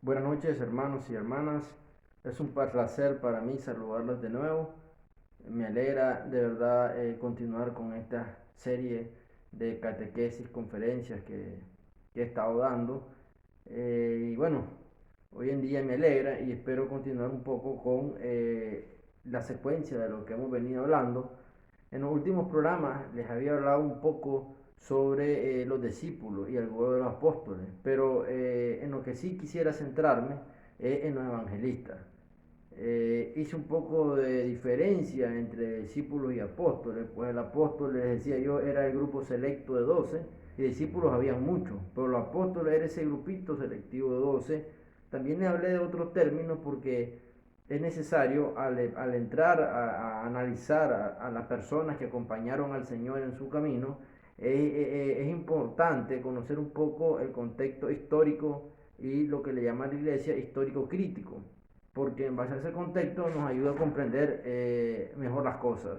Buenas noches, hermanos y hermanas. Es un placer para mí saludarlos de nuevo. Me alegra de verdad continuar con esta serie de catequesis, conferencias que he estado dando. Y bueno, hoy en día me alegra y espero continuar un poco con la secuencia de lo que hemos venido hablando. En los últimos programas les había hablado un poco sobre los discípulos y el grupo de los apóstoles, pero en lo que sí quisiera centrarme es en los evangelistas. Hice un poco de diferencia entre discípulos y apóstoles, pues el apóstol, les decía yo, era el grupo selecto de 12 y discípulos habían muchos, pero los apóstoles era ese grupito selectivo de 12. También le hablé de otros términos porque es necesario al entrar a analizar a las personas que acompañaron al Señor en su camino, es importante conocer un poco el contexto histórico y lo que le llama la iglesia histórico crítico, porque en base a ese contexto nos ayuda a comprender mejor las cosas.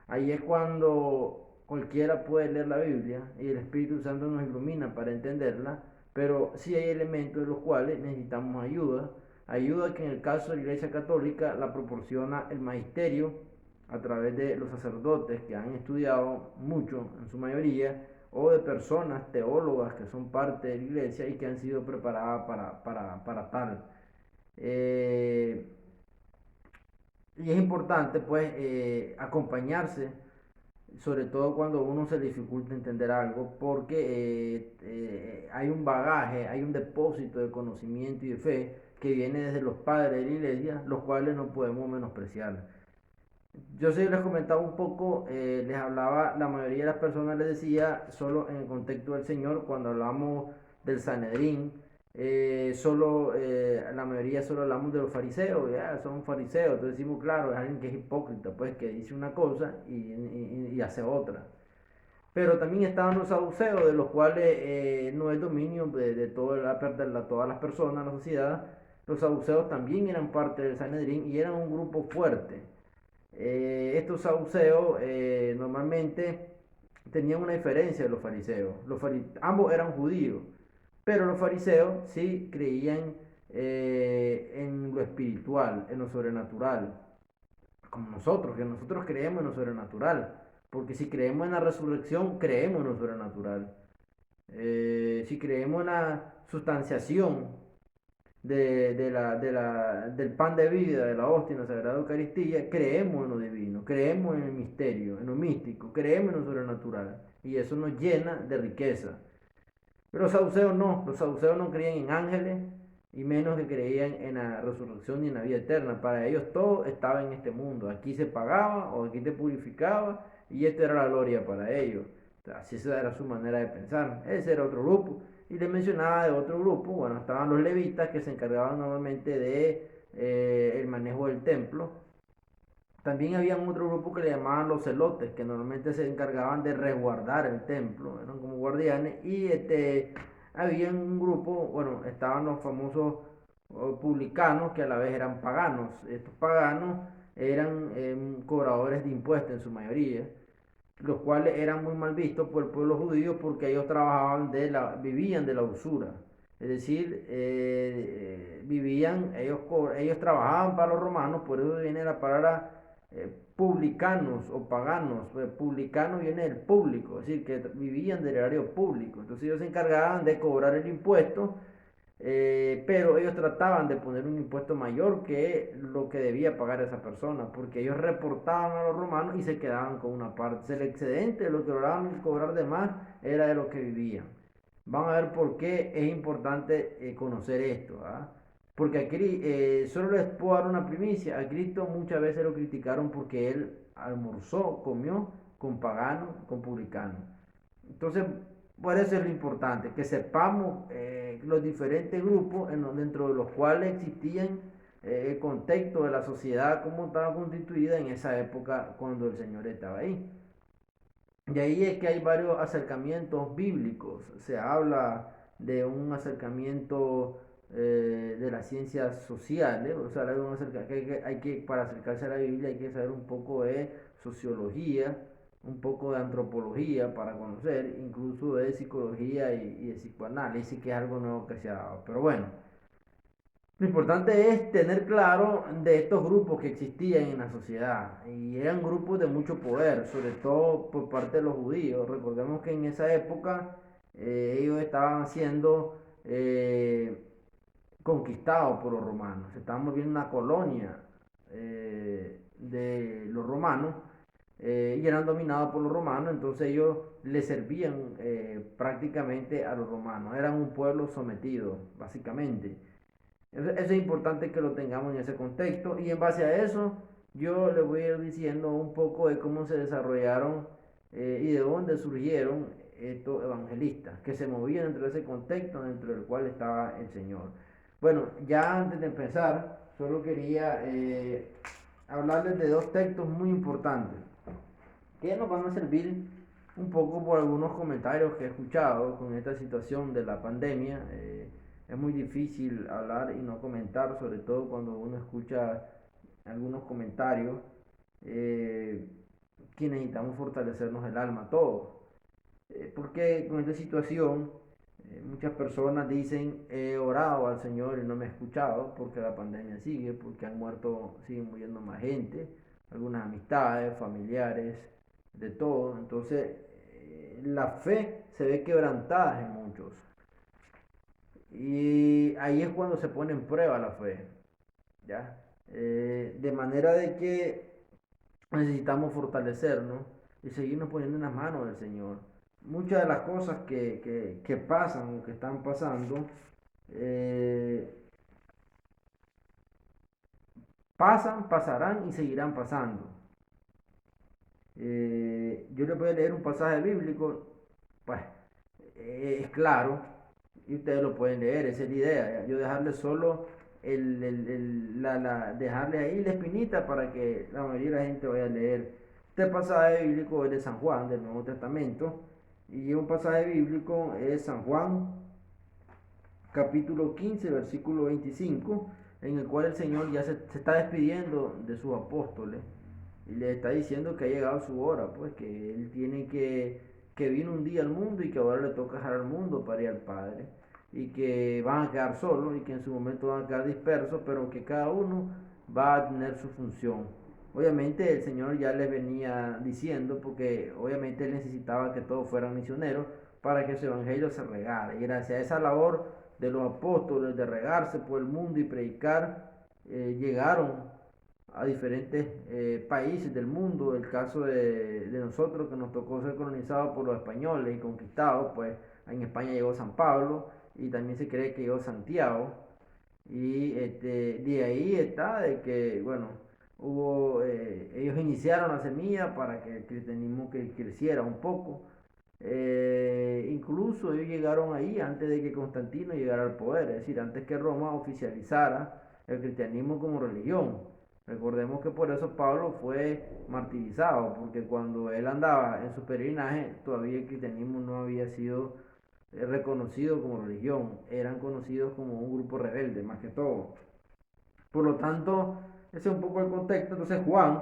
Ahí es cuando cualquiera puede leer la Biblia y el Espíritu Santo nos ilumina para entenderla, pero sí hay elementos de los cuales necesitamos ayuda. Ayuda que en el caso de la Iglesia Católica la proporciona el magisterio a través de los sacerdotes que han estudiado mucho en su mayoría, o de personas teólogas que son parte de la iglesia y que han sido preparadas para tal. Eh, y es importante pues acompañarse, sobre todo cuando uno se le dificulta entender algo, porque hay un bagaje, hay un depósito de conocimiento y de fe que viene desde los padres de la iglesia, los cuales no podemos menospreciar. Yo sí les comentaba un poco, les hablaba, la mayoría de las personas les decía, solo en el contexto del Señor, cuando hablamos del Sanedrín, la mayoría solo hablamos de los fariseos, ya, son fariseos, entonces decimos, claro, es alguien que es hipócrita, pues que dice una cosa y hace otra. Pero también estaban los saduceos, de los cuales no es dominio de todas las personas, la sociedad. Los saduceos también eran parte del Sanedrín y eran un grupo fuerte. Estos saduceos normalmente tenían una diferencia de los fariseos. Ambos eran judíos, pero los fariseos sí creían en lo espiritual, en lo sobrenatural, como nosotros, que nosotros creemos en lo sobrenatural. Porque si creemos en la resurrección, creemos en lo sobrenatural. Si creemos en la sustanciación del pan de vida, de la hostia en la Sagrada Eucaristía, creemos en lo divino, creemos en el misterio, en lo místico, creemos en lo sobrenatural. Y eso nos llena de riqueza. Pero los saduceos no creían en ángeles y menos que creían en la resurrección y en la vida eterna. Para ellos todo estaba en este mundo. Aquí se pagaba o aquí te purificaba y esta era la gloria para ellos. Así esa era su manera de pensar. Ese era otro grupo. Y les mencionaba de otro grupo, bueno, estaban los levitas que se encargaban normalmente de el manejo del templo. También había otro grupo que le llamaban los celotes, que normalmente se encargaban de resguardar el templo, eran como guardianes, y había un grupo, bueno, estaban los famosos publicanos, que a la vez eran paganos. Estos paganos eran cobradores de impuestos en su mayoría, los cuales eran muy mal vistos por el pueblo judío porque ellos vivían de la usura. Es decir, ellos trabajaban para los romanos, por eso viene la palabra publicanos o paganos. Publicano viene del público, es decir, que vivían del erario público. Entonces ellos se encargaban de cobrar el impuesto, pero ellos trataban de poner un impuesto mayor que lo que debía pagar esa persona, porque ellos reportaban a los romanos y se quedaban con una parte. El excedente de lo que lograban cobrar de más era de lo que vivían. Vamos a ver por qué es importante conocer esto. ¿Ah? Porque aquí solo les puedo dar una primicia. A Cristo muchas veces lo criticaron porque él almorzó, comió con paganos, con publicanos. Entonces, por eso es lo importante, que sepamos los diferentes grupos dentro de los cuales existían el contexto de la sociedad, cómo estaba constituida en esa época cuando el Señor estaba ahí. Y ahí es que hay varios acercamientos bíblicos. Se habla de un acercamiento de las ciencias sociales, o sea, para acercarse a la Biblia hay que saber un poco de sociología, un poco de antropología para conocer, incluso de psicología y de psicoanálisis, que es algo nuevo que se ha dado. Pero bueno, Lo importante es tener claro de estos grupos que existían en la sociedad y eran grupos de mucho poder, sobre todo por parte de los judíos. Recordemos que en esa época ellos estaban siendo conquistados por los romanos, estábamos viendo una colonia de los romanos y eran dominados por los romanos, entonces ellos le servían prácticamente a los romanos, eran un pueblo sometido básicamente. Eso es importante que lo tengamos en ese contexto y en base a eso yo le voy a ir diciendo un poco de cómo se desarrollaron y de dónde surgieron estos evangelistas que se movían dentro de ese contexto dentro del cual estaba el Señor. Bueno, ya antes de empezar, solo quería hablarles de dos textos muy importantes que nos van a servir un poco por algunos comentarios que he escuchado con esta situación de la pandemia. Es muy difícil hablar y no comentar, sobre todo cuando uno escucha algunos comentarios que necesitamos fortalecernos el alma todos. Porque con esta situación muchas personas dicen he orado al Señor y no me ha escuchado porque la pandemia sigue, porque han muerto, siguen muriendo más gente, algunas amistades, familiares, de todo. Entonces la fe se ve quebrantada en muchos. Y ahí es cuando se pone en prueba la fe, ¿ya? De manera de que necesitamos fortalecernos y seguirnos poniendo en las manos del Señor. Muchas de las cosas que pasan o que están pasando, eh, pasan, pasarán y seguirán pasando. Yo les voy a leer un pasaje bíblico, pues es claro, y ustedes lo pueden leer, esa es la idea. Yo dejarles solo dejarle ahí la espinita para que la mayoría de la gente vaya a leer. Este pasaje bíblico es de San Juan, del Nuevo Testamento, y un pasaje bíblico es San Juan, capítulo 15, versículo 25, en el cual el Señor ya se está despidiendo de sus apóstoles y le está diciendo que ha llegado su hora, pues que él tiene que vino un día al mundo y que ahora le toca dejar al mundo para ir al Padre y que van a quedar solos y que en su momento van a quedar dispersos, pero que cada uno va a tener su función. Obviamente el Señor ya les venía diciendo, porque obviamente él necesitaba que todos fueran misioneros para que su evangelio se regara. Y gracias a esa labor de los apóstoles de regarse por el mundo y predicar, llegaron a diferentes países del mundo. El caso de nosotros que nos tocó ser colonizados por los españoles y conquistados, pues en España llegó San Pablo y también se cree que llegó Santiago. Y de ahí está de que, bueno, ellos iniciaron la semilla para que el cristianismo creciera un poco. Incluso ellos llegaron ahí antes de que Constantino llegara al poder, es decir, antes que Roma oficializara el cristianismo como religión. Recordemos que por eso Pablo fue martirizado, porque cuando él andaba en su peregrinaje, todavía el cristianismo no había sido reconocido como religión, eran conocidos como un grupo rebelde, más que todo. Por lo tanto, ese es un poco el contexto. Entonces Juan,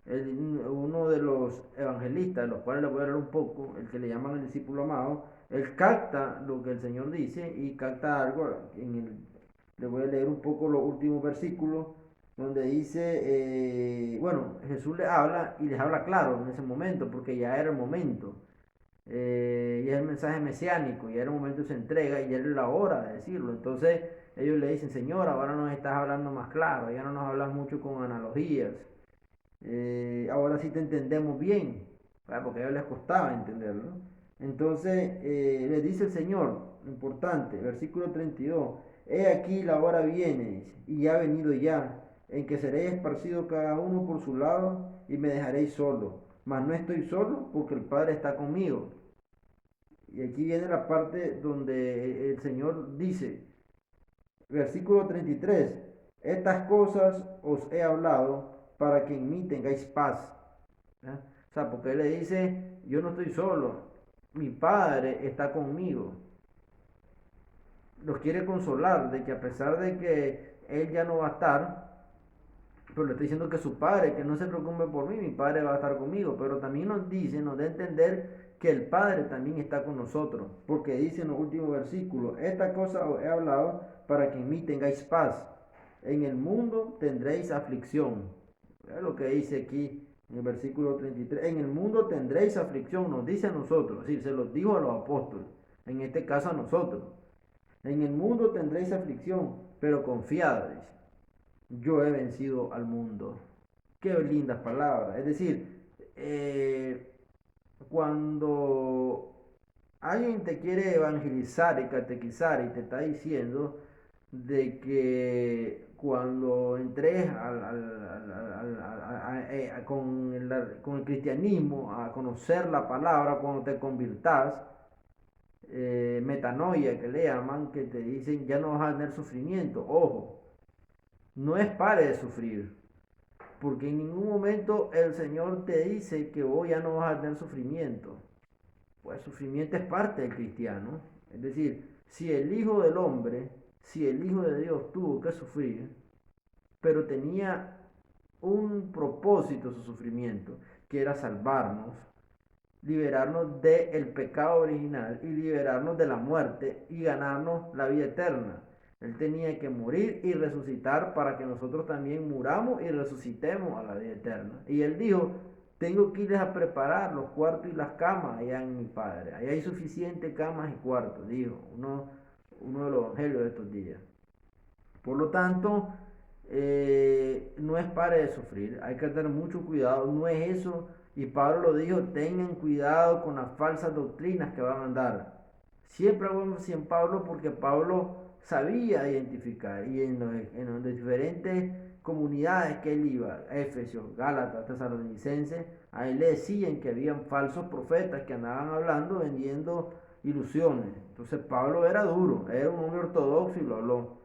uno de los evangelistas, de los cuales le voy a hablar un poco, el que le llaman el discípulo amado, él capta lo que el Señor dice y capta algo. Le voy a leer un poco los últimos versículos donde dice, bueno, Jesús le habla y les habla claro en ese momento, porque ya era el momento. Y es el mensaje mesiánico, ya era el momento de su entrega y ya era la hora de decirlo. Entonces ellos le dicen, Señor, ahora nos estás hablando más claro, ya no nos hablas mucho con analogías. Ahora sí te entendemos bien, ¿verdad? Porque a ellos les costaba entenderlo. Entonces les dice el Señor, importante, versículo 32, he aquí la hora viene y ha venido ya, en que seréis esparcidos cada uno por su lado y me dejaréis solo. Mas no estoy solo porque el Padre está conmigo. Y aquí viene la parte donde el Señor dice, versículo 33, estas cosas os he hablado para que en mí tengáis paz. ¿Eh? O sea, porque Él le dice, yo no estoy solo, mi Padre está conmigo. Los quiere consolar de que a pesar de que Él ya no va a estar, pero le está diciendo que su Padre, que no se preocupe por mí, mi Padre va a estar conmigo. Pero también nos dice, nos da a entender que el Padre también está con nosotros, porque dice en los últimos versículos, esta cosa os he hablado para que en mí tengáis paz. En el mundo tendréis aflicción. Es lo que dice aquí en el versículo 33. En el mundo tendréis aflicción, nos dice a nosotros, es decir, se los dijo a los apóstoles, en este caso a nosotros. En el mundo tendréis aflicción, pero confiad, dice, yo he vencido al mundo. Qué lindas palabras. Es decir, cuando alguien te quiere evangelizar y catequizar y te está diciendo de que cuando entres con el cristianismo a conocer la palabra, cuando te convirtas, metanoia que le llaman, que te dicen ya no vas a tener sufrimiento. Ojo, no es pare de sufrir, porque en ningún momento el Señor te dice que vos ya no vas a tener sufrimiento. Pues sufrimiento es parte del cristiano. Es decir, si el Hijo del Hombre, si el Hijo de Dios tuvo que sufrir, pero tenía un propósito su sufrimiento, que era salvarnos, liberarnos del pecado original y liberarnos de la muerte y ganarnos la vida eterna. Él tenía que morir y resucitar para que nosotros también muramos y resucitemos a la vida eterna. Y él dijo, tengo que irles a preparar los cuartos y las camas allá en mi Padre. Allá hay suficientes camas y cuartos, dijo uno de los evangelios de estos días. Por lo tanto, no es pare de sufrir, hay que tener mucho cuidado, no es eso. Y Pablo lo dijo, tengan cuidado con las falsas doctrinas que van a andar. Siempre hago énfasis en Pablo porque Pablo sabía identificar y en las diferentes comunidades que él iba, Éfeso, Gálatas, Tesalonicenses, a él le decían que habían falsos profetas que andaban hablando, vendiendo ilusiones. Entonces Pablo era duro, era un hombre ortodoxo y lo habló.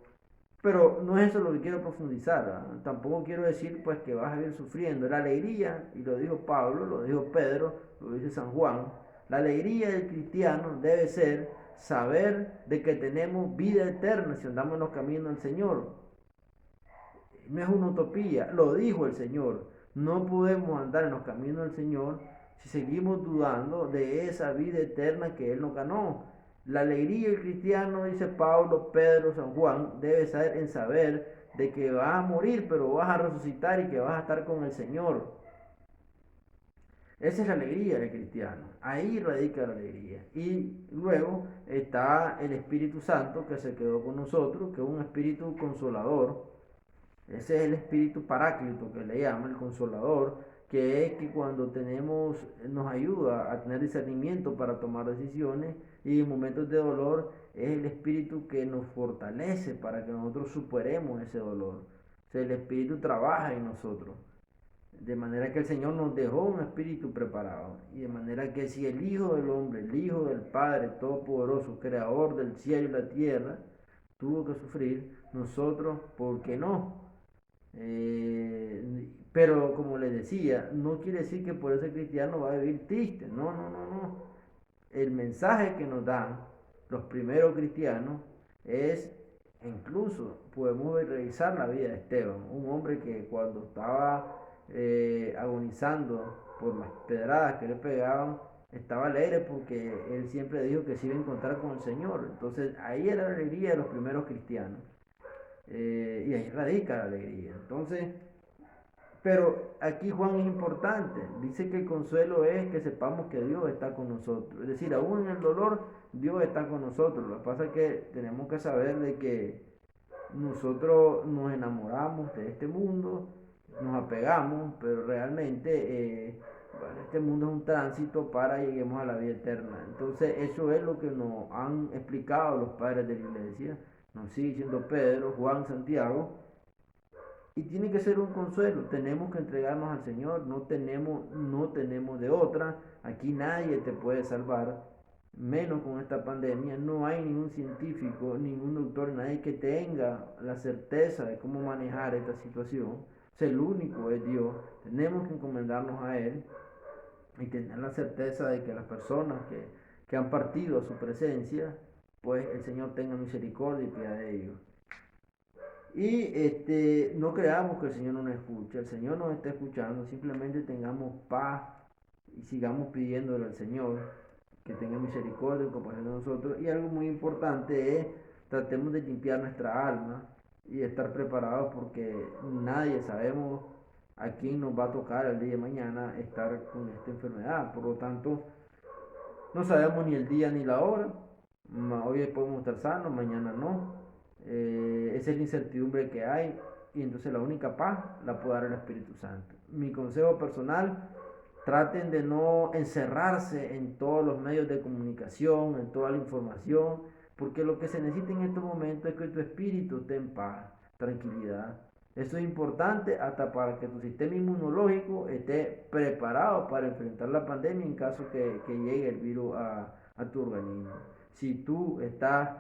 Pero no es eso lo que quiero profundizar, ¿verdad? Tampoco quiero decir pues que vas a ir sufriendo. La alegría, y lo dijo Pablo, lo dijo Pedro, lo dice San Juan, la alegría del cristiano debe ser saber de que tenemos vida eterna si andamos en los caminos del Señor. No es una utopía, lo dijo el Señor. No podemos andar en los caminos del Señor si seguimos dudando de esa vida eterna que Él nos ganó. La alegría del cristiano, dice Pablo, Pedro, San Juan, debe ser en saber de que vas a morir, pero vas a resucitar y que vas a estar con el Señor. Esa es la alegría del cristiano. Ahí radica la alegría. Y luego está el Espíritu Santo que se quedó con nosotros, que es un espíritu consolador. Ese es el espíritu paráclito que le llama el consolador, que es que cuando nos ayuda a tener discernimiento para tomar decisiones y en momentos de dolor, es el espíritu que nos fortalece para que nosotros superemos ese dolor. O sea, el espíritu trabaja en nosotros. De manera que el Señor nos dejó un espíritu preparado. Y de manera que si el Hijo del Hombre, el Hijo del Padre Todopoderoso, Creador del cielo y la tierra, tuvo que sufrir, nosotros, ¿por qué no? Pero como les decía, no quiere decir que por eso el cristiano va a vivir triste. No, no, no, no. El mensaje que nos dan los primeros cristianos es, incluso podemos revisar la vida de Esteban, un hombre que cuando estaba agonizando por las pedradas que le pegaban, estaba alegre porque él siempre dijo que se iba a encontrar con el Señor. Entonces ahí era la alegría de los primeros cristianos. Y ahí radica la alegría. Entonces, pero aquí Juan es importante. Dice que el consuelo es que sepamos que Dios está con nosotros. Es decir, aún en el dolor, Dios está con nosotros. Lo que pasa es que tenemos que saber de que nosotros nos enamoramos de este mundo, nos apegamos, pero realmente bueno, este mundo es un tránsito para lleguemos a la vida eterna. Entonces, eso es lo que nos han explicado los padres de la iglesia. Nos sigue diciendo Pedro, Juan, Santiago. Y tiene que ser un consuelo, tenemos que entregarnos al Señor, no tenemos de otra, aquí nadie te puede salvar, menos con esta pandemia, no hay ningún científico, ningún doctor, nadie que tenga la certeza de cómo manejar esta situación, o sea, el único es Dios, tenemos que encomendarnos a Él y tener la certeza de que las personas que han partido a su presencia, pues el Señor tenga misericordia y piedad de ellos. Y no creamos que el Señor no nos escucha, el Señor nos está escuchando, simplemente tengamos paz y sigamos pidiéndole al Señor que tenga misericordia en compasión de nosotros. Y algo muy importante es tratemos de limpiar nuestra alma y estar preparados porque nadie sabemos a quién nos va a tocar el día de mañana estar con esta enfermedad. Por lo tanto, no sabemos ni el día ni la hora. Hoy podemos estar sanos, mañana no. Esa es la incertidumbre que hay y entonces la única paz la puede dar el Espíritu Santo. Mi consejo personal: traten de no encerrarse en todos los medios de comunicación, en toda la información, porque lo que se necesita en estos momentos es que tu espíritu esté en paz, tranquilidad. Eso es importante hasta para que tu sistema inmunológico esté preparado para enfrentar la pandemia en caso que llegue el virus a tu organismo. Si tú estás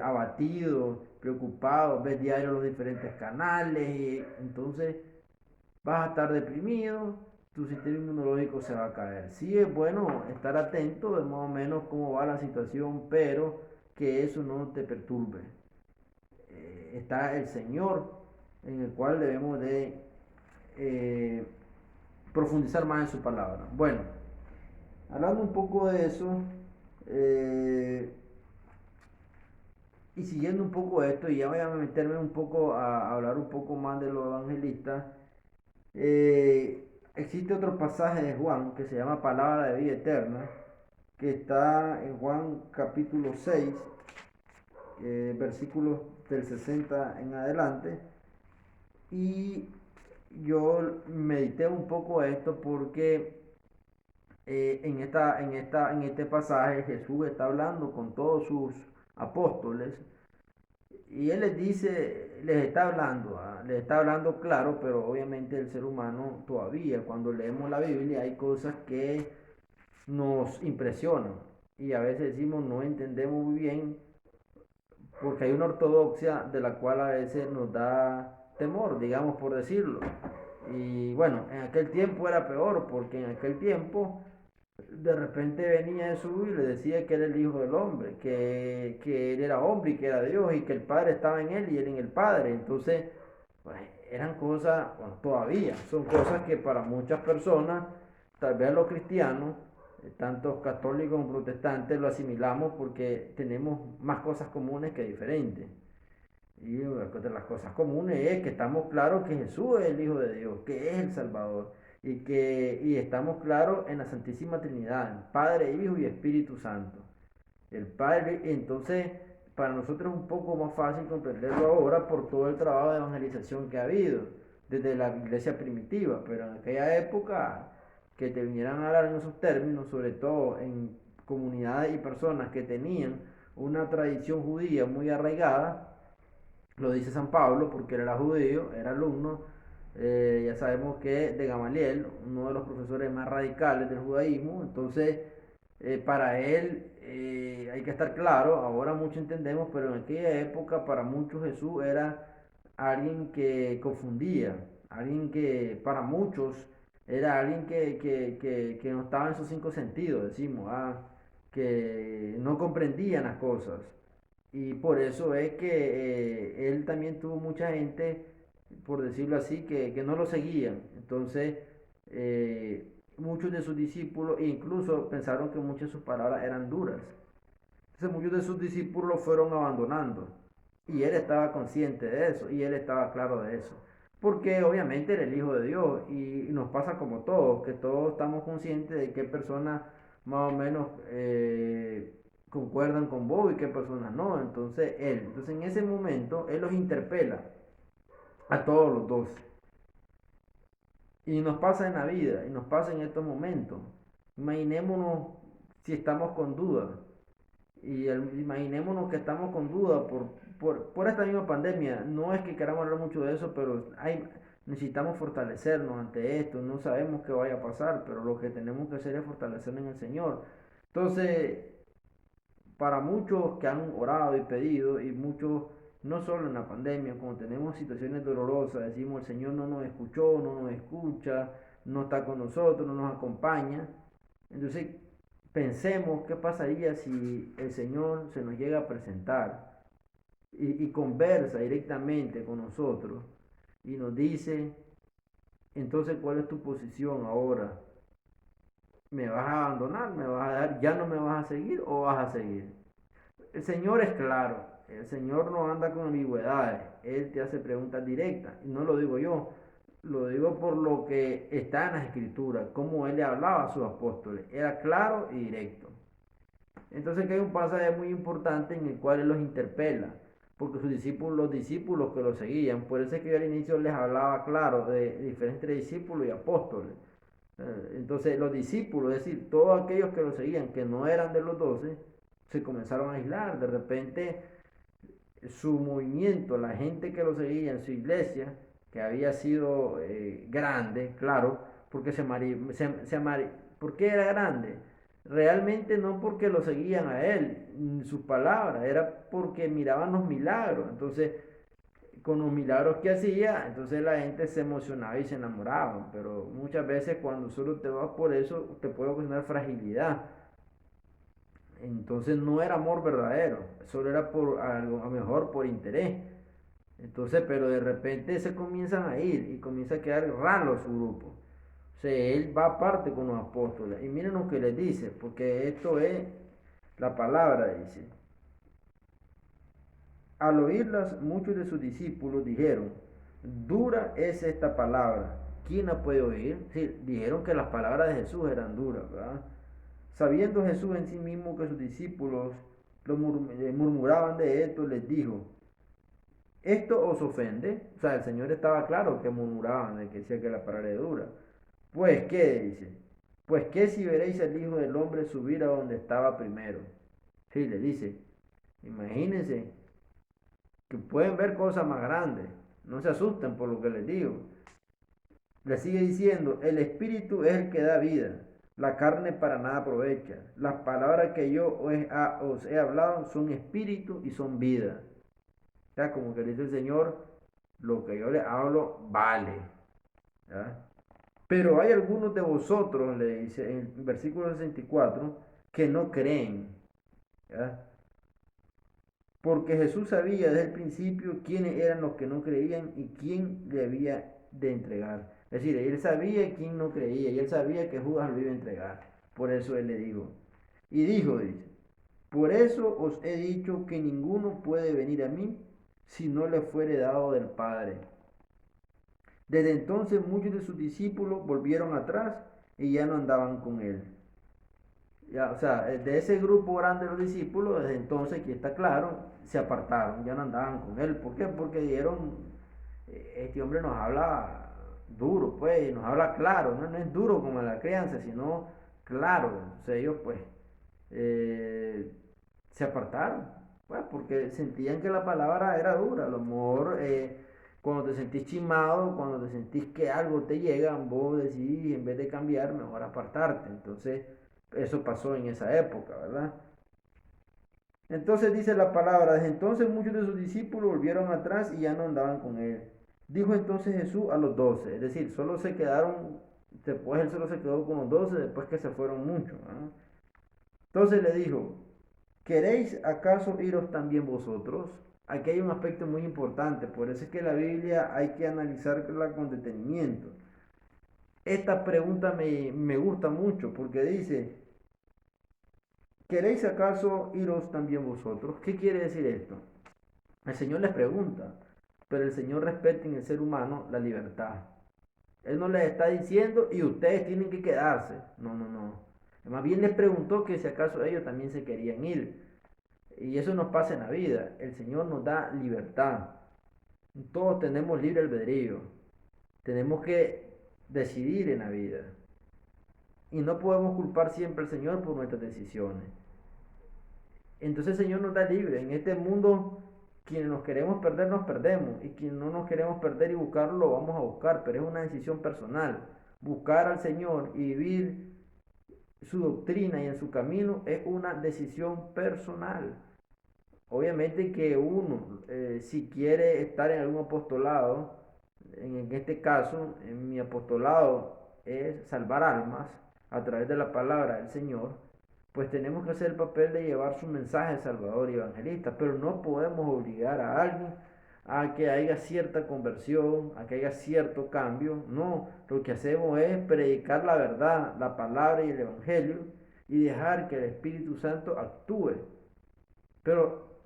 abatido, preocupado, ves diario los diferentes canales, y entonces vas a estar deprimido, tu sistema inmunológico se va a caer. Sí es bueno estar atento de más o menos cómo va la situación, pero que eso no te perturbe. Está el Señor en el cual debemos de eh, profundizar más en su palabra. Bueno, hablando un poco de eso, eh, y siguiendo un poco esto, y ya voy a meterme un poco a hablar un poco más de los evangelistas. Existe otro pasaje de Juan que se llama Palabra de Vida Eterna, que está en Juan capítulo 6, versículos del 60 en adelante. Y yo medité un poco esto porque en este pasaje Jesús está hablando con todos sus apóstoles y él les dice, les está hablando claro, pero obviamente el ser humano todavía, cuando leemos la Biblia, hay cosas que nos impresionan y a veces decimos no entendemos muy bien porque hay una ortodoxia de la cual a veces nos da temor, digamos por decirlo. Y bueno, en aquel tiempo era peor porque en aquel tiempo de repente venía Jesús y le decía que era el Hijo del Hombre, que él era hombre y que era Dios y que el Padre estaba en él y él en el Padre. Entonces, pues, eran cosas, bueno, todavía son cosas que para muchas personas, tal vez los cristianos, tanto católicos como protestantes, lo asimilamos porque tenemos más cosas comunes que diferentes. Y de las cosas comunes es que estamos claros que Jesús es el Hijo de Dios, que es el Salvador, y estamos claros en la Santísima Trinidad, Padre, Hijo y Espíritu Santo. El Padre, entonces, para nosotros es un poco más fácil comprenderlo ahora por todo el trabajo de evangelización que ha habido desde la iglesia primitiva, pero en aquella época que te vinieran a hablar en esos términos, sobre todo en comunidades y personas que tenían una tradición judía muy arraigada, lo dice San Pablo porque él era judío, era alumno, ya sabemos que de Gamaliel, uno de los profesores más radicales del judaísmo. Entonces para él hay que estar claro, ahora mucho entendemos, pero en aquella época para muchos Jesús era alguien que confundía, alguien que para muchos era alguien que no estaba en sus cinco sentidos, decimos, que no comprendían las cosas. Y por eso es que él también tuvo mucha gente, por decirlo así, que no lo seguían. Entonces, muchos de sus discípulos incluso pensaron que muchas de sus palabras eran duras. Entonces, muchos de sus discípulos lo fueron abandonando. Y él estaba consciente de eso, y él estaba claro de eso. Porque obviamente era el Hijo de Dios, y nos pasa como todos, que todos estamos conscientes de qué personas más o menos concuerdan con vos y qué personas no. Entonces en ese momento, él los interpela a todos los dos. Y nos pasa en la vida, y nos pasa en estos momentos. Imaginémonos si estamos con dudas. Imaginémonos que estamos con duda por esta misma pandemia. No es que queramos hablar mucho de eso, pero necesitamos fortalecernos ante esto. No sabemos qué vaya a pasar, pero lo que tenemos que hacer es fortalecernos en el Señor. Entonces, para muchos que han orado y pedido, y muchos, no solo en la pandemia, cuando tenemos situaciones dolorosas, decimos el Señor no nos escuchó, no nos escucha, no está con nosotros, no nos acompaña. Entonces, pensemos qué pasaría si el Señor se nos llega a presentar y conversa directamente con nosotros y nos dice, entonces, ¿cuál es tu posición ahora? ¿Me vas a abandonar? ¿Me vas a dar? ¿Ya no me vas a seguir o vas a seguir? El Señor es claro, el Señor no anda con ambigüedades, Él te hace preguntas directas, y no lo digo yo, lo digo por lo que está en las Escrituras, cómo Él le hablaba a sus apóstoles, era claro y directo. Entonces que hay un pasaje muy importante en el cual Él los interpela, porque sus discípulos, los discípulos que lo seguían, por eso es que yo al inicio les hablaba claro de diferentes discípulos y apóstoles. Entonces los discípulos, es decir, todos aquellos que lo seguían, que no eran de los 12, se comenzaron a aislar. De repente su movimiento, la gente que lo seguía en su iglesia, que había sido grande, claro, porque ¿por qué era grande? Realmente no porque lo seguían a él, sus palabras, era porque miraban los milagros. Entonces, con los milagros que hacía, entonces la gente se emocionaba y se enamoraba. Pero muchas veces cuando solo te vas por eso, te puede ocasionar fragilidad. Entonces no era amor verdadero, solo era por algo, a lo mejor por interés. Entonces, pero de repente se comienzan a ir y comienza a quedar raro su grupo. O sea, él va aparte con los apóstoles. Y miren lo que les dice, porque esto es la palabra, dice. Al oírlas, muchos de sus discípulos dijeron, dura es esta palabra, ¿quién la puede oír? Sí, dijeron que las palabras de Jesús eran duras, ¿verdad? Sabiendo Jesús en sí mismo que sus discípulos murmuraban de esto, les dijo, ¿esto os ofende? O sea, el Señor estaba claro que murmuraban, de que decía que la palabra era dura. Pues, ¿qué dice? Pues, ¿qué si veréis al Hijo del Hombre subir a donde estaba primero? Sí, le dice, imagínense que pueden ver cosas más grandes. No se asusten por lo que les digo. Le sigue diciendo, el espíritu es el que da vida, la carne para nada aprovecha. Las palabras que yo os he hablado son espíritu y son vida. O sea, como que dice el Señor, lo que yo le hablo vale. ¿Ya? Pero hay algunos de vosotros, le dice en el versículo 64, que no creen. ¿Ya? Porque Jesús sabía desde el principio quiénes eran los que no creían y quién le había de entregar. Es decir, él sabía quién no creía y él sabía que Judas lo iba a entregar. Por eso él le dijo. Y dijo, dice, por eso os he dicho que ninguno puede venir a mí si no le fuere dado del Padre. Desde entonces muchos de sus discípulos volvieron atrás y ya no andaban con él. Ya, o sea, de ese grupo grande de los discípulos, desde entonces, que está claro, se apartaron, ya no andaban con él. ¿Por qué? Porque dijeron, este hombre nos habla duro, pues, nos habla claro, no, no es duro como la crianza, sino claro. Entonces ellos, pues, eh, se apartaron, pues, porque sentían que la palabra era dura. A lo mejor, cuando te sentís chimado, cuando te sentís que algo te llega, vos decís, en vez de cambiar, mejor apartarte. Entonces, eso pasó en esa época, ¿verdad? Entonces dice la palabra, desde entonces muchos de sus discípulos volvieron atrás y ya no andaban con él. Dijo entonces Jesús a los 12, es decir, solo se quedaron, después él solo se quedó con los 12, después que se fueron muchos, ¿no? Entonces le dijo, ¿queréis acaso iros también vosotros? Aquí hay un aspecto muy importante, por eso es que la Biblia hay que analizarla con detenimiento. Esta pregunta me gusta mucho porque dice, ¿queréis acaso iros también vosotros? ¿Qué quiere decir esto? El Señor les pregunta, pero el Señor respeta en el ser humano la libertad. Él no les está diciendo y ustedes tienen que quedarse. No, no, no. Más bien les preguntó que si acaso ellos también se querían ir. Y eso nos pasa en la vida. El Señor nos da libertad. Todos tenemos libre albedrío. Tenemos que decidir en la vida. Y no podemos culpar siempre al Señor por nuestras decisiones. Entonces el Señor nos da libre. En este mundo, quienes nos queremos perder, nos perdemos. Y quienes no nos queremos perder y buscarlo, lo vamos a buscar. Pero es una decisión personal. Buscar al Señor y vivir su doctrina y en su camino es una decisión personal. Obviamente que uno, si quiere estar en algún apostolado, en este caso, en mi apostolado es salvar almas a través de la palabra del Señor, pues tenemos que hacer el papel de llevar su mensaje salvador y evangelista, pero no podemos obligar a alguien a que haya cierta conversión, a que haya cierto cambio. No, lo que hacemos es predicar la verdad, la palabra y el evangelio y dejar que el Espíritu Santo actúe. Pero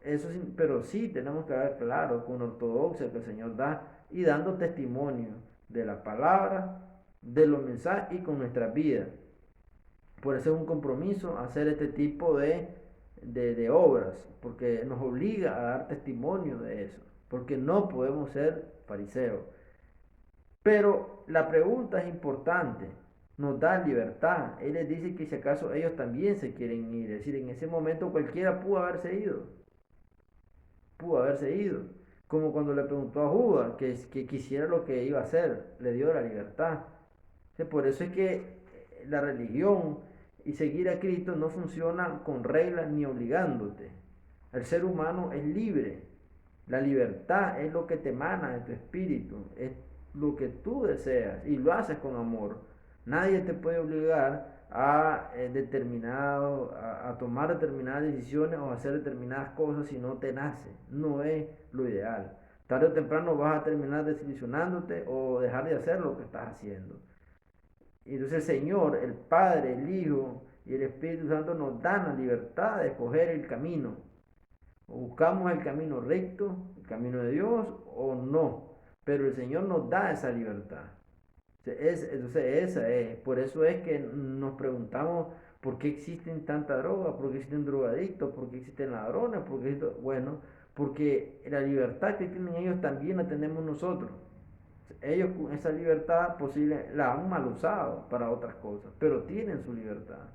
sí tenemos que hablar claro con ortodoxia que el Señor da y dando testimonio de la palabra, de los mensajes y con nuestras vidas. Por eso es un compromiso hacer este tipo de obras, porque nos obliga a dar testimonio de eso, porque no podemos ser fariseos. Pero la pregunta es importante, nos da libertad. Él les dice que si acaso ellos también se quieren ir, es decir, en ese momento cualquiera pudo haberse ido, como cuando le preguntó a Judas que quisiera lo que iba a hacer, le dio la libertad. Por eso es que la religión y seguir a Cristo no funciona con reglas ni obligándote. El ser humano es libre. La libertad es lo que te emana de tu espíritu, es lo que tú deseas y lo haces con amor. Nadie te puede obligar a tomar determinadas decisiones o a hacer determinadas cosas si no te nace. No es lo ideal. Tarde o temprano vas a terminar desilusionándote o dejar de hacer lo que estás haciendo. Y entonces el Señor, el Padre, el Hijo y el Espíritu Santo nos dan la libertad de escoger el camino. O buscamos el camino recto, el camino de Dios, o no. Pero el Señor nos da esa libertad. Por eso es que nos preguntamos por qué existen tanta droga, por qué existen drogadictos, por qué existen ladrones, bueno, porque la libertad que tienen ellos también la tenemos nosotros. Ellos con esa libertad posible la han mal usado para otras cosas, pero tienen su libertad.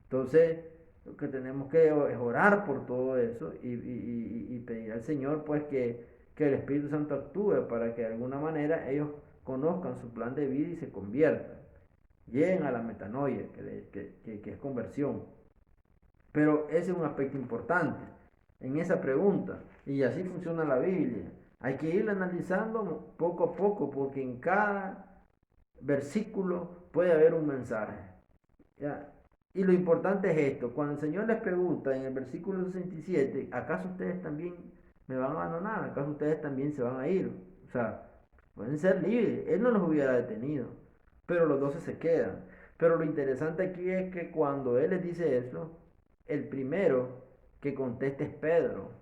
Entonces, lo que tenemos que es orar por todo eso y pedir al Señor pues que el Espíritu Santo actúe para que de alguna manera ellos conozcan su plan de vida y se conviertan, lleguen a la metanoia, que es conversión. Pero ese es un aspecto importante en esa pregunta, y así funciona la Biblia. Hay que ir analizando poco a poco, porque en cada versículo puede haber un mensaje. ¿Ya? Y lo importante es esto, cuando el Señor les pregunta en el versículo 67, ¿acaso ustedes también me van a abandonar? ¿Acaso ustedes también se van a ir? O sea, pueden ser libres, Él no los hubiera detenido, pero los 12 se quedan. Pero lo interesante aquí es que cuando Él les dice eso, el primero que contesta es Pedro.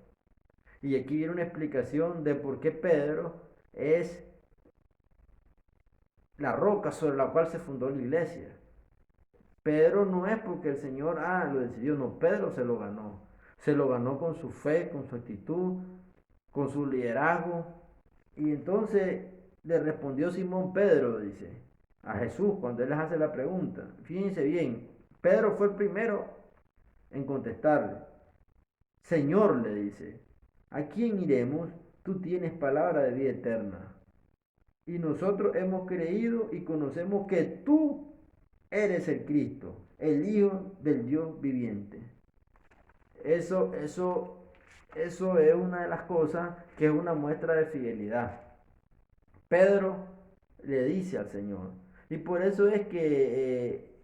Y aquí viene una explicación de por qué Pedro es la roca sobre la cual se fundó la iglesia. Pedro no es porque el Señor lo decidió, no, Pedro se lo ganó. Se lo ganó con su fe, con su actitud, con su liderazgo. Y entonces le respondió Simón Pedro, dice, a Jesús cuando él les hace la pregunta. Fíjense bien, Pedro fue el primero en contestarle. Señor, le dice, ¿a quién iremos? Tú tienes palabra de vida eterna. Y nosotros hemos creído y conocemos que tú eres el Cristo, el Hijo del Dios viviente. Eso es una de las cosas que es una muestra de fidelidad. Pedro le dice al Señor. Y por eso es que,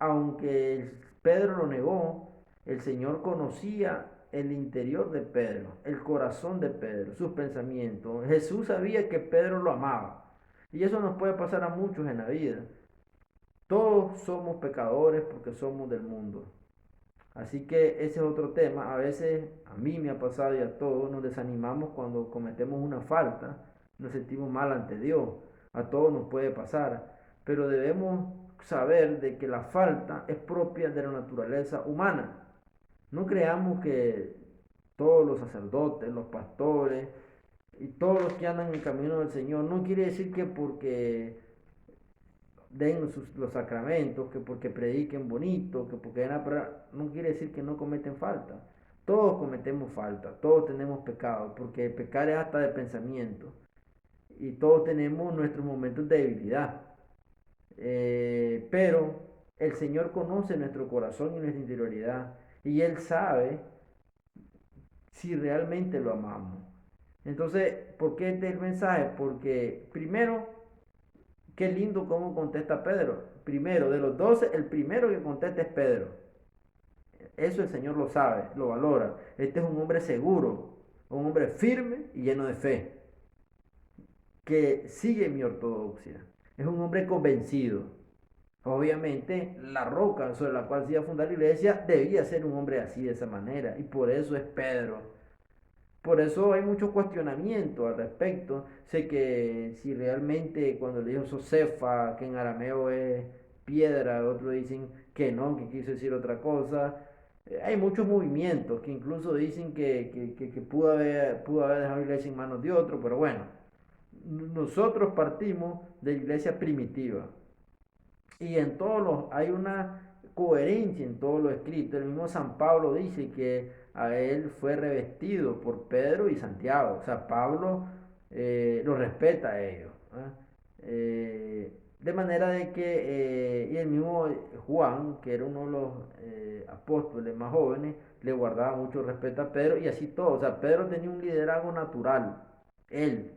aunque Pedro lo negó, el Señor conocía el interior de Pedro, el corazón de Pedro, sus pensamientos. Jesús sabía que Pedro lo amaba. Y eso nos puede pasar a muchos en la vida. Todos somos pecadores porque somos del mundo. Así que ese es otro tema. A veces a mí me ha pasado y a todos nos desanimamos cuando cometemos una falta, nos sentimos mal ante Dios. A todos nos puede pasar, pero debemos saber de que la falta es propia de la naturaleza humana. No creamos que todos los sacerdotes, los pastores y todos los que andan en el camino del Señor, no quiere decir que porque den los sacramentos, que porque prediquen bonito, que porque no quiere decir que no cometen falta. Todos cometemos falta, todos tenemos pecado, porque pecar es hasta de pensamiento. Y todos tenemos nuestros momentos de debilidad. Pero el Señor conoce nuestro corazón y nuestra interioridad. Y Él sabe si realmente lo amamos. Entonces, ¿por qué este es el mensaje? Porque primero, qué lindo cómo contesta Pedro. Primero, de los 12, el primero que contesta es Pedro. Eso el Señor lo sabe, lo valora. Este es un hombre seguro. un hombre firme y lleno de fe, que sigue mi ortodoxia. Es un hombre convencido. Obviamente, la roca sobre la cual se iba a fundar la iglesia debía ser un hombre así, de esa manera, y por eso es Pedro. Por eso hay mucho cuestionamiento al respecto. Sé que si realmente cuando le dijo Josefa, que en arameo es piedra, otros dicen que no, que quiso decir otra cosa. Hay muchos movimientos que incluso dicen que pudo haber dejado la iglesia en manos de otro, pero bueno, nosotros partimos de la iglesia primitiva. Y en todos los, hay una coherencia en todo lo escrito. El mismo San Pablo dice que a él fue revestido por Pedro y Santiago. O sea, Pablo lo respeta a ellos. De manera de que, y el mismo Juan, que era uno de los apóstoles más jóvenes, le guardaba mucho respeto a Pedro y así todo. O sea, Pedro tenía un liderazgo natural. Él,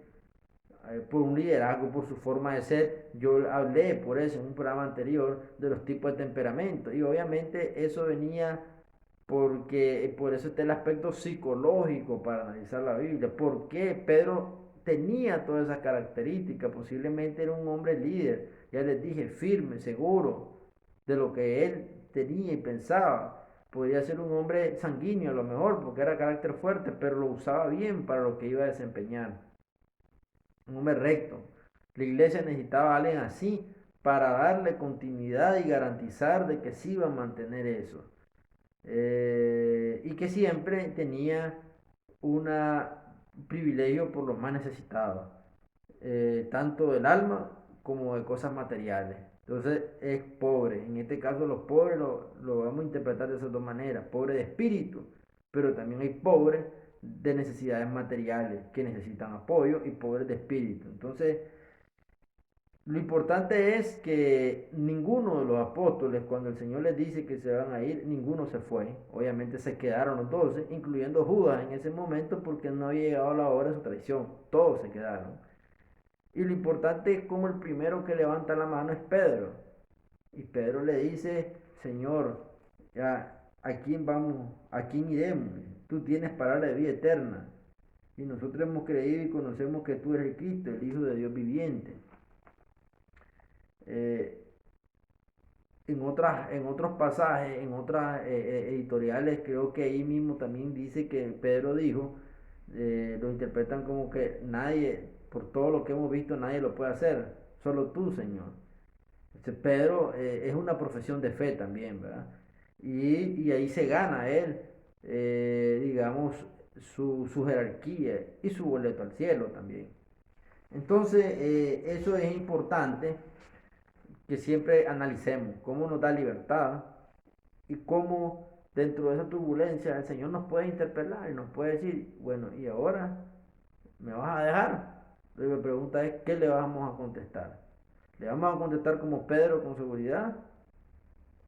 por un liderazgo, por su forma de ser. Yo hablé por eso en un programa anterior de los tipos de temperamento y obviamente eso venía porque por eso está el aspecto psicológico para analizar la Biblia. ¿Por qué Pedro tenía todas esas características? Posiblemente era un hombre líder, ya les dije, firme, seguro de lo que él tenía y pensaba. Podría ser un hombre sanguíneo a lo mejor, porque era carácter fuerte, pero lo usaba bien para lo que iba a desempeñar, un hombre recto. La iglesia necesitaba a alguien así para darle continuidad y garantizar de que sí iba a mantener eso. Y que siempre tenía un privilegio por los más necesitados, tanto del alma como de cosas materiales. Entonces es pobre. En este caso los pobres lo vamos a interpretar de esas dos maneras. Pobre de espíritu, pero también hay pobres de necesidades materiales que necesitan apoyo y pobres de espíritu. Entonces lo importante es que ninguno de los apóstoles, cuando el Señor les dice que se van a ir, ninguno se fue. Obviamente se quedaron los 12, incluyendo Judas en ese momento porque no había llegado la hora de su traición. Todos se quedaron. Y lo importante es como el primero que levanta la mano es Pedro. Y Pedro le dice, Señor, ya, ¿a quién vamos? ¿A quién iremos? Tú tienes palabra de vida eterna. Y nosotros hemos creído y conocemos que tú eres el Cristo, el Hijo de Dios viviente. Eh, en otros pasajes, en otras editoriales, creo que ahí mismo también dice que Pedro dijo, lo interpretan como que nadie, por todo lo que hemos visto, nadie lo puede hacer, solo tú, Señor. Pedro es una profesión de fe también, ¿verdad? Y ahí se gana él, digamos, su jerarquía y su boleto al cielo también. Entonces, eso es importante que siempre analicemos cómo nos da libertad y cómo dentro de esa turbulencia el Señor nos puede interpelar y nos puede decir, bueno, ¿y ahora me vas a dejar? La pregunta es, ¿qué le vamos a contestar? ¿Le vamos a contestar como Pedro con seguridad?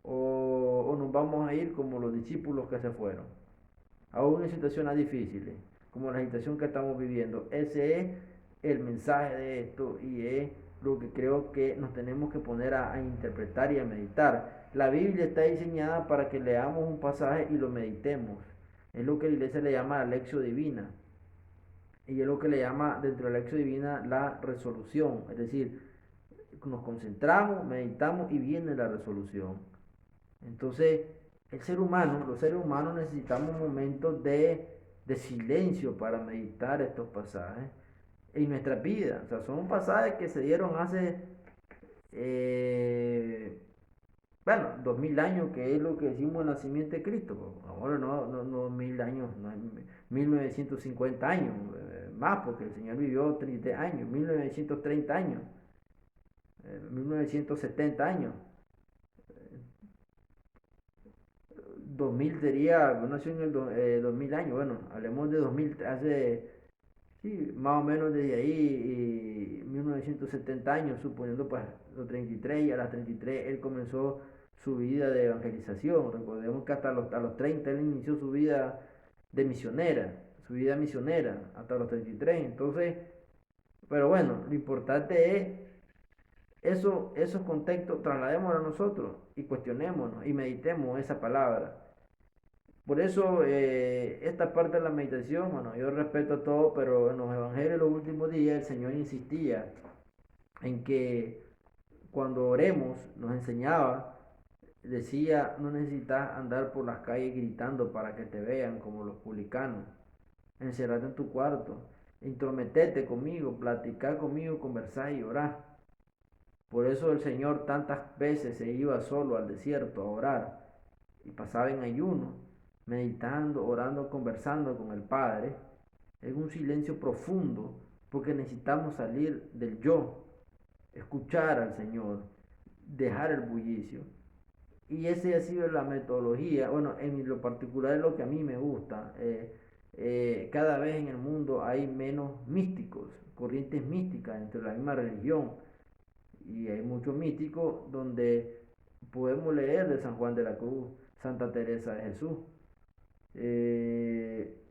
¿O nos vamos a ir como los discípulos que se fueron? Aún en situaciones difíciles, como la situación que estamos viviendo. Ese es el mensaje de esto y es lo que creo que nos tenemos que poner a interpretar y a meditar. La Biblia está diseñada para que leamos un pasaje y lo meditemos. Es lo que la iglesia le llama la lección divina. Y es lo que le llama dentro de la lección divina la resolución. Es decir, nos concentramos, meditamos y viene la resolución. Entonces, el ser humano, los seres humanos necesitamos momentos de silencio para meditar estos pasajes en nuestra vida. O sea, son pasajes que se dieron hace, eh, bueno, 2000 años, que es lo que decimos el nacimiento de Cristo. Pues, ahora no 1000 años, no, 1950 años, más, porque el Señor vivió 30 años, 1930 años, 1970 años. 2000 sería, nació en el 2000 años, bueno, hablemos de 2000, hace, sí, más o menos desde ahí, 1970 años, suponiendo pues los 33, y a las 33 él comenzó su vida de evangelización. Recordemos que hasta a los 30 él inició su vida de misionera, su vida misionera, hasta los 33. Entonces, pero bueno, lo importante es esos contextos, trasladémoslos a nosotros y cuestionémonos y meditemos esa palabra. Por eso, esta parte de la meditación, bueno, yo respeto todo, pero en los evangelios de los últimos días el Señor insistía en que cuando oremos, nos enseñaba, decía, no necesitas andar por las calles gritando para que te vean como los publicanos. Encerrate en tu cuarto, intrometete conmigo, platicar conmigo, conversar y orar. Por eso el Señor tantas veces se iba solo al desierto a orar y pasaba en ayuno, meditando, orando, conversando con el Padre, en un silencio profundo, porque necesitamos salir del yo, escuchar al Señor, dejar el bullicio. Y esa ha sido la metodología, bueno, en lo particular es lo que a mí me gusta. Cada vez en el mundo hay menos místicos, corrientes místicas entre la misma religión. Y hay muchos místicos donde podemos leer de San Juan de la Cruz, Santa Teresa de Jesús. Eh,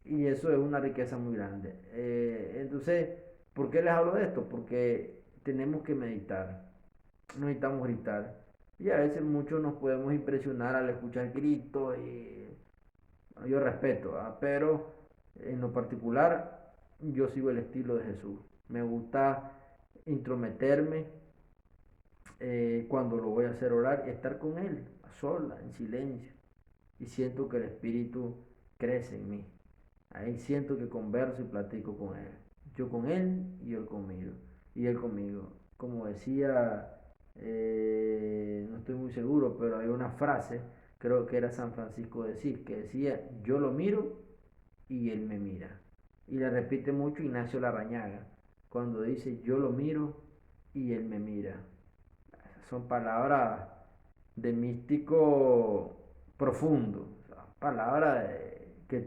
y eso es una riqueza muy grande. Entonces, ¿por qué les hablo de esto? Porque tenemos que meditar, no necesitamos gritar. Y a veces muchos nos podemos impresionar al escuchar gritos y yo respeto, ¿verdad? Pero en lo particular yo sigo el estilo de Jesús. Me gusta intrometerme cuando lo voy a hacer orar y estar con Él, a sola, en silencio. Y siento que el Espíritu crece en mí. Ahí siento que converso y platico con Él. Yo con Él y Él conmigo. Y Él conmigo. Como decía, no estoy muy seguro, pero hay una frase, creo que era San Francisco de Asís, que decía, yo lo miro y Él me mira. Y le repite mucho Ignacio Larrañaga, cuando dice, yo lo miro y Él me mira. Son palabras de místico profundo, o sea, palabras que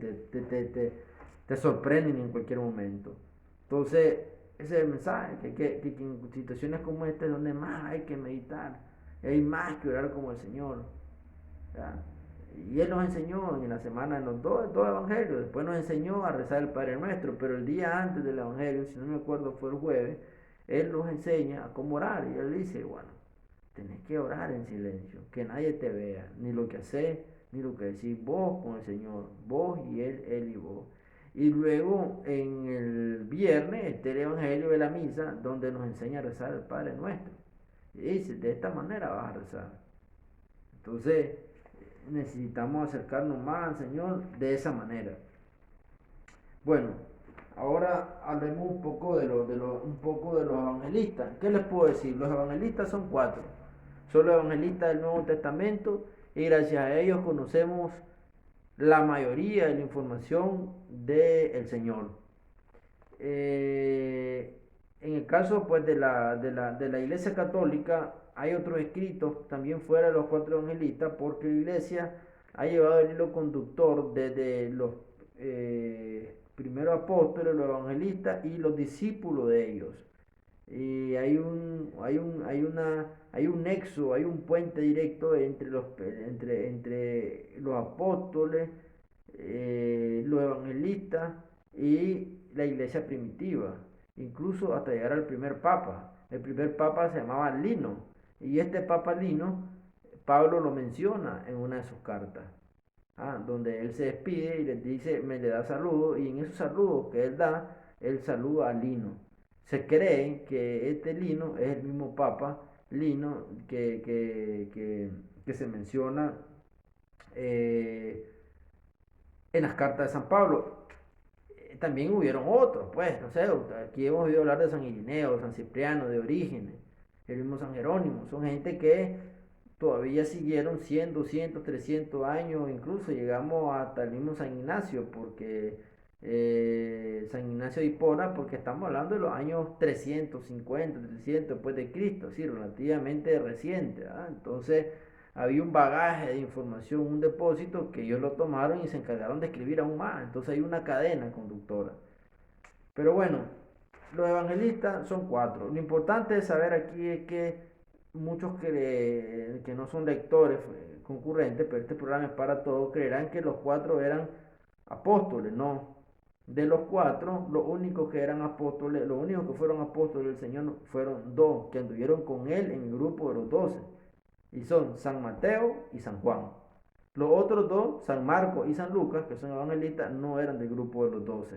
te sorprenden en cualquier momento. Entonces, ese es el mensaje, que en situaciones como esta es donde más hay que meditar, hay más que orar como el Señor. ¿Ya? Y Él nos enseñó en la semana, en los dos evangelios, después nos enseñó a rezar el Padre Nuestro, pero el día antes del evangelio, si no me acuerdo fue el jueves, Él nos enseña a cómo orar y Él dice, bueno, tenés que orar en silencio, que nadie te vea, ni lo que haces, ni lo que decís, vos con el Señor, vos y Él y vos. Y luego en el viernes está el Evangelio de la Misa, donde nos enseña a rezar el Padre Nuestro. Y dice, de esta manera vas a rezar. Entonces, necesitamos acercarnos más al Señor de esa manera. Bueno, ahora hablemos un poco de los evangelistas. ¿Qué les puedo decir? Los evangelistas son cuatro. Son los evangelistas del Nuevo Testamento y gracias a ellos conocemos la mayoría de la información del Señor. En el caso pues de la Iglesia Católica hay otros escritos también fuera de los cuatro evangelistas porque la Iglesia ha llevado el hilo conductor desde los primeros apóstoles, los evangelistas y los discípulos de ellos. Y hay un nexo, hay un puente directo entre los apóstoles, los evangelistas y la iglesia primitiva, incluso hasta llegar al primer papa. El primer papa se llamaba Lino, y este papa Lino, Pablo lo menciona en una de sus cartas, donde él se despide y les dice, me le da saludos, y en esos saludos que él da, él saluda a Lino. Se cree que este Lino es el mismo papa Lino que se menciona eh, en las cartas de San Pablo. También hubieron otros, pues, no sé, aquí hemos oído hablar de San Irineo, San Cipriano, de Orígenes, el mismo San Jerónimo, son gente que todavía siguieron 100, 200, 300 años, incluso llegamos hasta el mismo San Ignacio, porque San Ignacio de Hipona, porque estamos hablando de los años 350, 300 después de Cristo, así relativamente reciente, ¿verdad? Entonces había un bagaje de información, un depósito que ellos lo tomaron y se encargaron de escribir aún más, entonces hay una cadena conductora. Pero bueno, los evangelistas son cuatro. Lo importante de saber aquí es que muchos que no son lectores concurrentes, pero este programa es para todos, creerán que los cuatro eran apóstoles. No. De los cuatro, los únicos que eran apóstoles, los únicos que fueron apóstoles del Señor fueron dos, que anduvieron con él en el grupo de los 12. Y son San Mateo y San Juan. Los otros dos, San Marcos y San Lucas, que son evangelistas, no eran del grupo de los 12.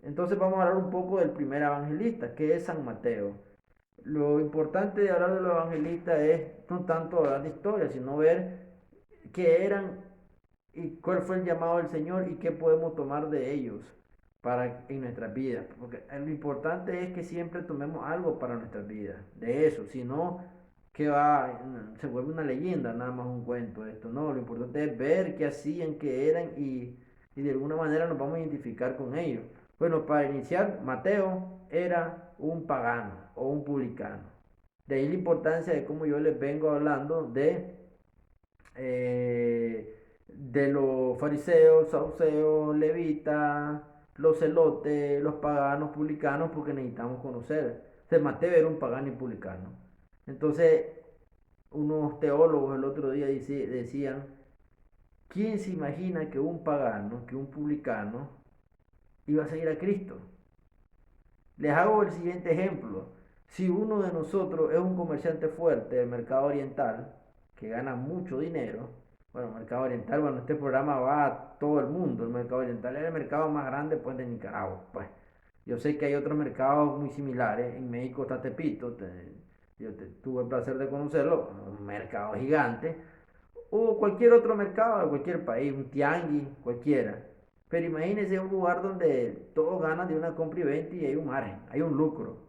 Entonces vamos a hablar un poco del primer evangelista, que es San Mateo. Lo importante de hablar de los evangelistas es no tanto hablar de historia, sino ver qué eran y cuál fue el llamado del Señor y qué podemos tomar de ellos para en nuestras vidas. Porque lo importante es que siempre tomemos algo para nuestras vidas, de eso, si no, que va, se vuelve una leyenda, nada más un cuento esto, no, lo importante es ver qué hacían, qué eran y de alguna manera nos vamos a identificar con ellos. Bueno, para iniciar, Mateo era un pagano o un publicano. De ahí la importancia de cómo yo les vengo hablando de los fariseos, saduceos, levitas, los celotes, los paganos, publicanos, porque necesitamos conocer. Entonces, Mateo era un pagano y publicano. Entonces, unos teólogos el otro día decían, ¿quién se imagina que un pagano, que un publicano, iba a seguir a Cristo? Les hago el siguiente ejemplo. Si uno de nosotros es un comerciante fuerte del mercado oriental, que gana mucho dinero, bueno, mercado oriental, bueno, este programa va a todo el mundo, el mercado oriental es el mercado más grande pues de Nicaragua, pues. Yo sé que hay otros mercados muy similares, en México está Tepito, tuve el placer de conocerlo, un mercado gigante, o cualquier otro mercado de cualquier país, un tianguis, cualquiera. Pero imagínense un lugar donde todos ganan de una compra y venta y hay un margen, hay un lucro.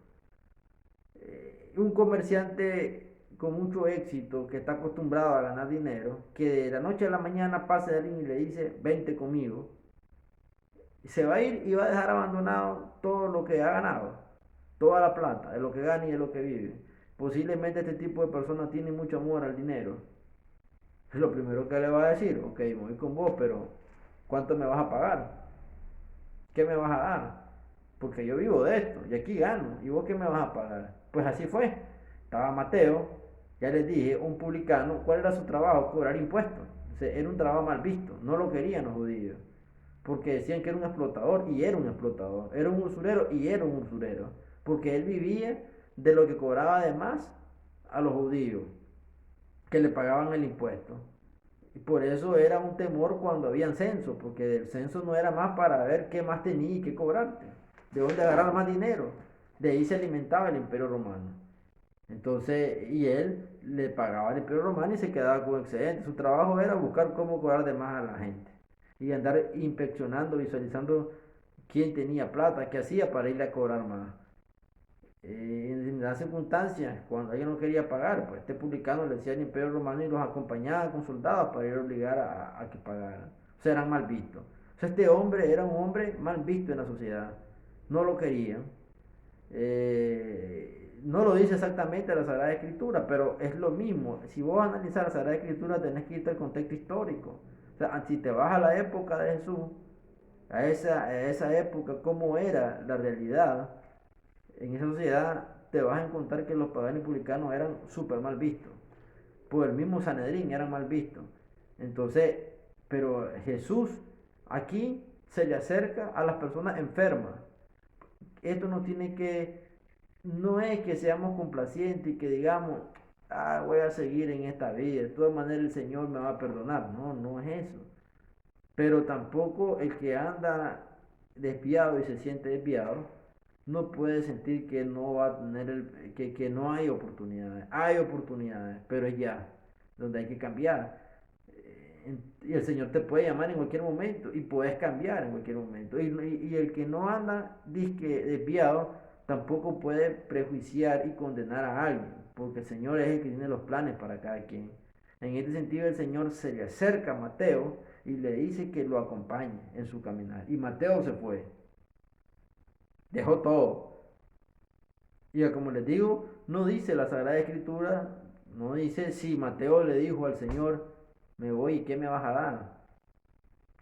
Un comerciante con mucho éxito que está acostumbrado a ganar dinero, que de la noche a la mañana pase a alguien y le dice, vente conmigo, se va a ir y va a dejar abandonado todo lo que ha ganado, toda la plata, de lo que gana y de lo que vive. Posiblemente este tipo de personas tiene mucho amor al dinero. Lo primero que le va a decir, ok, me voy con vos, pero ¿cuánto me vas a pagar? ¿Qué me vas a dar? Porque yo vivo de esto y aquí gano. ¿Y vos qué me vas a pagar? Pues así fue. Estaba Mateo, ya les dije, un publicano. ¿Cuál era su trabajo? Cobrar impuestos. O sea, era un trabajo mal visto. No lo querían los judíos. Porque decían que era un explotador y era un explotador. Era un usurero y era un usurero. Porque él vivía de lo que cobraba de más a los judíos que le pagaban el impuesto. Y por eso era un temor cuando habían censo, porque el censo no era más para ver qué más tenía y qué cobrarte, de dónde agarrar más dinero. De ahí se alimentaba el imperio romano. Entonces, y él le pagaba al imperio romano y se quedaba con excedente. Su trabajo era buscar cómo cobrar de más a la gente. Y andar inspeccionando, visualizando quién tenía plata, qué hacía para irle a cobrar más. En las circunstancias, cuando alguien no quería pagar, pues este publicano le decía al imperio romano y los acompañaba con soldados para ir a obligar a que pagaran. O sea, eran mal vistos. O sea, este hombre era un hombre mal visto en la sociedad. No lo querían. No lo dice exactamente la Sagrada Escritura, pero es lo mismo. Si vos analizas la Sagrada Escritura, tenés que irte al contexto histórico. O sea, si te vas a la época de Jesús, a esa época, cómo era la realidad, en esa sociedad te vas a encontrar que los paganos y publicanos eran súper mal vistos. Por el mismo Sanedrín eran mal vistos. Entonces, pero Jesús aquí se le acerca a las personas enfermas. Esto no es que seamos complacientes y que digamos, voy a seguir en esta vida, de todas maneras el Señor me va a perdonar. No, no es eso. Pero tampoco el que anda desviado y se siente desviado no puede sentir que no va a tener que no hay oportunidades. Hay oportunidades, pero es ya donde hay que cambiar. Y el Señor te puede llamar en cualquier momento y puedes cambiar en cualquier momento. Y el que no anda disque desviado tampoco puede prejuiciar y condenar a alguien, porque el Señor es el que tiene los planes para cada quien. En este sentido, el Señor se le acerca a Mateo y le dice que lo acompañe en su caminar. Y Mateo se fue, dejó todo. Y como les digo, no dice la Sagrada Escritura, no dice si Mateo le dijo al Señor, me voy y qué me vas a dar,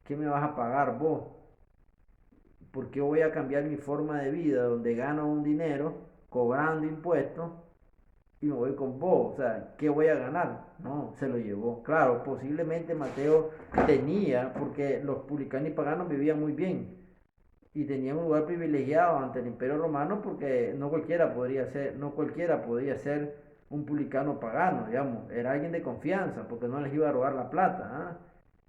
qué me vas a pagar vos, por qué voy a cambiar mi forma de vida donde gano un dinero cobrando impuestos y me voy con vos, o sea, ¿qué voy a ganar? No, se lo llevó. Claro, posiblemente Mateo tenía, porque los publicanos y paganos vivían muy bien y tenían un lugar privilegiado ante el Imperio Romano porque no cualquiera podía ser un publicano pagano, digamos, era alguien de confianza, porque no les iba a robar la plata. ¿Ah?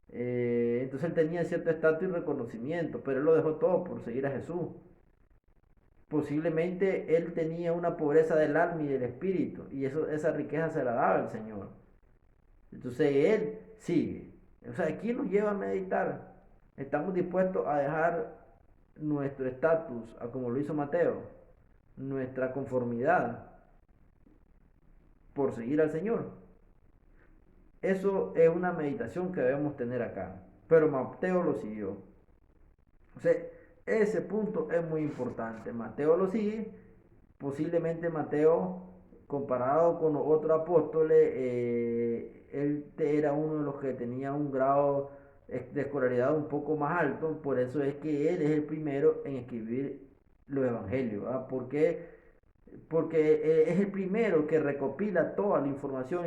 Entonces él tenía cierto estatus y reconocimiento, pero él lo dejó todo por seguir a Jesús. Posiblemente él tenía una pobreza del alma y del espíritu, y esa riqueza se la daba el Señor. Entonces él sigue. O sea, aquí nos lleva a meditar. Estamos dispuestos a dejar nuestro estatus, a como lo hizo Mateo, nuestra conformidad por seguir al Señor. Eso es una meditación que debemos tener acá. Pero Mateo lo siguió. O sea, ese punto es muy importante. Mateo lo sigue. Posiblemente Mateo, comparado con los otros apóstoles, él era uno de los que tenía un grado de escolaridad un poco más alto. Por eso es que él es el primero en escribir los evangelios. ¿Verdad? Porque es el primero que recopila toda la información